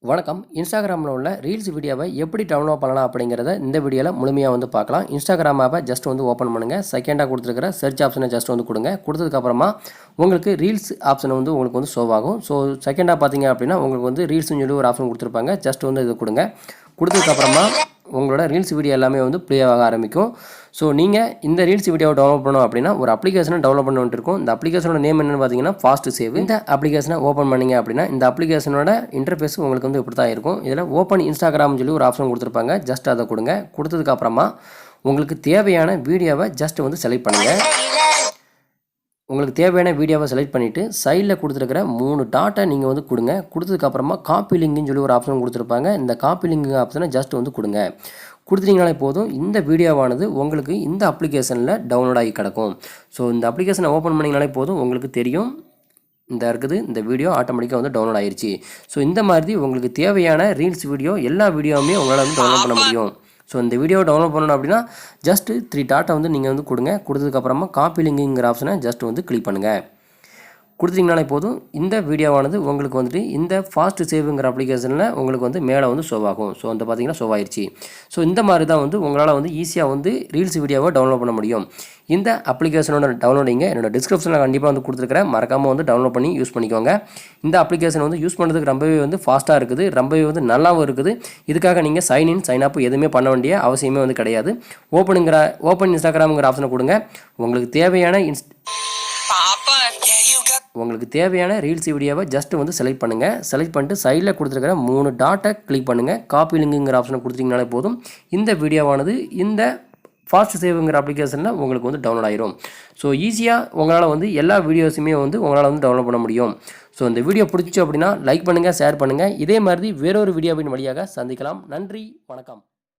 வணக்கம். இன்ஸ்டாகிராமில் உள்ள ரீல்ஸ் வீடியோவை எப்படி டவுன்லோட் பண்ணலாம் அப்படிங்கிறத இந்த வீடியோவில் முழுமையாக வந்து பார்க்கலாம். இன்ஸ்டாகிராம் ஆப்பை ஜஸ்ட் வந்து ஓப்பன் பண்ணுங்கள். செகண்டாக கொடுத்துருக்கிற சர்ச் ஆப்ஷனை ஜஸ்ட் வந்து கொடுங்க. கொடுத்ததுக்கப்புறமா உங்களுக்கு ரீல்ஸ் ஆப்ஷன் வந்து உங்களுக்கு வந்து ஷோ ஆகும். ஸோ செகண்டாக பார்த்தீங்க அப்படின்னா உங்களுக்கு வந்து ரீல்ஸ்னு சொல்லி ஒரு ஆப்ஷன் கொடுத்துருப்பாங்க. ஜஸ்ட் வந்து இது கொடுங்க. கொடுத்ததுக்கப்புறமா உங்களோட ரீல்ஸ் வீடியோ எல்லாமே வந்து ப்ளே ஆக ஆரம்பிக்கும். ஸோ நீங்கள் இந்த ரீல்ஸ் வீடியோவை டவுன்லோட் பண்ணணும் அப்படின்னா ஒரு அப்ளிகேஷனை டவுன்லோட் பண்ண வேண்டியிருக்கும். இந்த அப்ளிகேஷனோட நேம் என்னென்னு பார்த்தீங்கன்னா ஃபாஸ்ட் சேவ். இந்த அப்ளிகேஷனை ஓப்பன் பண்ணிங்க அப்படின்னா இந்த அப்ளிகேஷனோட இன்டர்ஃபேஸ் உங்களுக்கு வந்து இப்படி தான் இருக்கும். இதில் ஓப்பன் இன்ஸ்டாகிராம்னு சொல்லி ஒரு ஆப்ஷன் கொடுத்துருப்பாங்க. ஜஸ்ட் அதை கொடுங்க. கொடுத்ததுக்கப்புறமா உங்களுக்கு தேவையான வீடியோவை ஜஸ்ட் வந்து செலக்ட் பண்ணுங்கள். உங்களுக்கு தேவையான வீடியோவை செலக்ட் பண்ணிவிட்டு சைடில் கொடுத்துருக்கிற 3 டாட்டை நீங்கள் வந்து கொடுங்க. கொடுத்ததுக்கப்புறமா காப்பி லிங்க்னு சொல்லி ஒரு ஆப்ஷன் கொடுத்துருப்பாங்க. இந்த காப்பி லிங்க் ஆப்ஷனை ஜஸ்ட் வந்து கொடுங்க. கொடுத்துட்டிங்கனாலே போதும், இந்த வீடியோவானது உங்களுக்கு இந்த அப்ளிகேஷனில் டவுன்லோட் ஆகி கிடக்கும். ஸோ இந்த அப்ளிகேஷனை ஓப்பன் பண்ணிங்கனாலே போதும், உங்களுக்கு தெரியும் இந்த இருக்குது இந்த வீடியோ ஆட்டோமேட்டிக்காக வந்து டவுன்லோட் ஆயிடுச்சு. ஸோ இந்த மாதிரி உங்களுக்கு தேவையான ரீல்ஸ் வீடியோ எல்லா வீடியோவுமே உங்களால் வந்து டவுன்லோட் பண்ண முடியும். ஸோ இந்த வீடியோ டவுன்லோட் பண்ணணும் அப்படின்னா ஜஸ்ட் 3 டாட்டை வந்து நீங்கள் வந்து கொடுங்க. கொடுத்ததுக்கப்புறமா காப்பி லிங்குங்கிற ஆப்ஷனை ஜஸ்ட் வந்து கிளிக் பண்ணுங்கள். கொடுத்துட்டிங்கனாலே போதும், இந்த வீடியோவானது உங்களுக்கு வந்துட்டு இந்த ஃபாஸ்ட் சேவுங்கிற அப்ளிகேஷனில் உங்களுக்கு வந்து மேலே வந்து ஷோ ஆகும். ஸோ வந்து பார்த்தீங்கன்னா ஷோ ஆயிடுச்சு. ஸோ இந்த மாதிரி தான் வந்து உங்களால் வந்து ஈஸியாக வந்து ரீல்ஸ் வீடியோவை டவுன்லோட் பண்ண முடியும். இந்த அப்ளிகேஷனோட டவுன்லோடிங்க என்னோட டிஸ்கிரிப்ஷனில் கண்டிப்பாக வந்து கொடுத்துருக்கிறேன். மறக்காமல் வந்து டவுன்லோட் பண்ணி யூஸ் பண்ணிக்கோங்க. இந்த அப்ளிகேஷன் வந்து யூஸ் பண்ணுறதுக்கு ரொம்பவே வந்து ஃபாஸ்ட்டாக இருக்குது, ரொம்பவே வந்து நல்லாவும் இருக்குது. இதுக்காக நீங்கள் சைன்இன் சைன் அப் எதுவுமே பண்ண வேண்டிய அவசியமே வந்து கிடையாது. ஓப்பன் இன்ஸ்டாகிராம்ங்கிற ஆப்ஷனை கொடுங்க. உங்களுக்கு தேவையான ரீல்ஸ் வீடியோவை ஜஸ்ட் வந்து செலக்ட் பண்ணுங்கள். செலக்ட் பண்ணிட்டு சைடில் கொடுத்துருக்கிற 3 டாட்டை கிளிக் பண்ணுங்கள். காப்பி லிங்குங்கிற ஆப்ஷனை கொடுத்தீங்கனாலே போதும், இந்த வீடியோவானது இந்த ஃபாஸ்ட் சேவுங்கிற அப்ளிகேஷனில் உங்களுக்கு வந்து டவுன்லோட் ஆயிரும். ஸோ ஈஸியாக உங்களால் வந்து எல்லா வீடியோஸுமே வந்து உங்களால் வந்து டவுன்லோட் பண்ண முடியும். ஸோ இந்த வீடியோ பிடிச்சி அப்படின்னா லைக் பண்ணுங்கள், ஷேர் பண்ணுங்கள். இதே மாதிரி வேறொரு வீடியோவின் வழியாக சந்திக்கலாம். நன்றி, வணக்கம்.